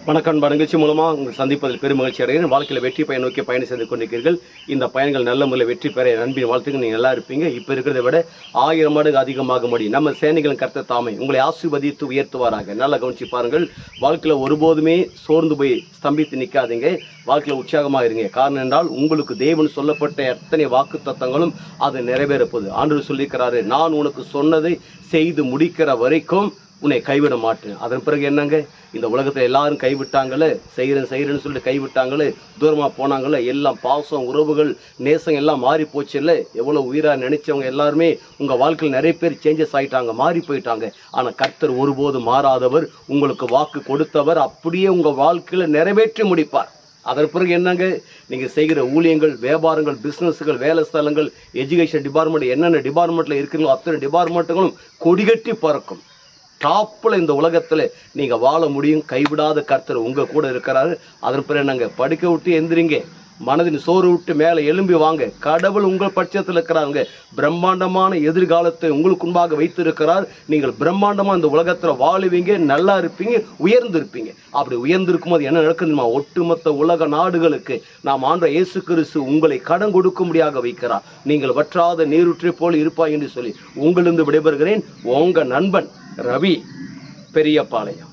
வணக்கம். நிகழ்ச்சி மூலமாக உங்கள் சந்திப்பதில் பெருமகிழ்ச்சி அடைகிறேன். வாழ்க்கையில் வெற்றி பயன் நோக்கி பயணம் செய்து கொண்டிருக்கிறீர்கள். இந்த பயணங்கள் நல்ல முறையில் வெற்றி பெற நண்பின் வாழ்த்துக்கு நீங்கள் நல்லா இருப்பீங்க. இப்போ இருக்கிறத விட 1000 மடங்கு அதிகமாக முடியும். நம்ம சேனைகளின் கர்த்தர் தாமே உங்களை ஆசீர்வதித்து உயர்த்துவாராக. நல்லா கவனிச்சு பாருங்கள். வாழ்க்கையில் ஒருபோதுமே சோர்ந்து போய் ஸ்தம்பித்து நிற்காதீங்க. வாழ்க்கையில் உற்சாகமாக இருங்க. காரணம் என்றால் உங்களுக்கு தேவன் சொல்லப்பட்ட எத்தனை வாக்கு தத்தங்களும் அது நிறைவேறப்போகுது. ஆண்டவர் சொல்லியிருக்கிறாரு, நான் உனக்கு சொன்னதை செய்து முடிக்கிற வரைக்கும் உன்னை கைவிட மாட்டேன். அதன் பிறகு என்னங்க, இந்த உலகத்தில் எல்லாரும் கைவிட்டாங்களே, செய்கிறேன்னு சொல்லிட்டு கைவிட்டாங்களே, தூரமாக போனாங்களே, எல்லாம் பாசம் உறவுகள் நேசம் எல்லாம் மாறி போச்சு இல்லை. எவ்வளோ உயிராக நினைச்சவங்க எல்லாருமே உங்கள் வாழ்க்கையில் நிறைய பேர் சேஞ்சஸ் ஆகிட்டாங்க, மாறி போயிட்டாங்க. ஆனால் கர்த்தர் ஒருபோதும் மாறாதவர், உங்களுக்கு வாக்கு கொடுத்தவர் அப்படியே உங்கள் வாழ்க்கையில் நிறைவேற்றி முடிப்பார். அதன் பிறகு என்னங்க, நீங்கள் செய்கிற ஊழியங்கள், வியாபாரங்கள், பிஸ்னஸ்கள், வேலை ஸ்தலங்கள், எஜுகேஷன் டிபார்ட்மெண்ட், என்னென்ன டிபார்ட்மெண்ட்டில் இருக்குங்களோ அத்தனை டிபார்ட்மெண்ட்டுகளும் கொடிகட்டி பறக்கும். டாப்பில் இந்த உலகத்தில் நீங்கள் வாழ முடியும். கைவிடாத கர்த்தர் உங்கள் கூட இருக்கிறாரு. அதன் பிறகு என்னங்க, படுக்க விட்டு எந்திரிங்க, மனதின் சோறு விட்டு மேலே எழும்பி வாங்க. கடவுள் உங்கள் பட்சத்தில் இருக்கிறாங்க. பிரம்மாண்டமான எதிர்காலத்தை உங்களுக்கு முன்பாக வைத்திருக்கிறார். நீங்கள் பிரம்மாண்டமாக இந்த உலகத்தில் வாழுவீங்க, நல்லா இருப்பீங்க, உயர்ந்திருப்பீங்க. அப்படி உயர்ந்திருக்கும் போது என்ன நடக்குதுமா, ஒட்டுமொத்த உலக நாடுகளுக்கு நாம் ஆண்ட இயேசு கிறிஸ்து உங்களை கடன் கொடுக்கும்படியாக வைக்கிறார். நீங்கள் வற்றாத நீரூற்றை போல் இருப்பாய் என்று சொல்லி உங்களிருந்து விடைபெறுகிறேன். உங்கள் நண்பன் ரவி, பெரியபாளையம்.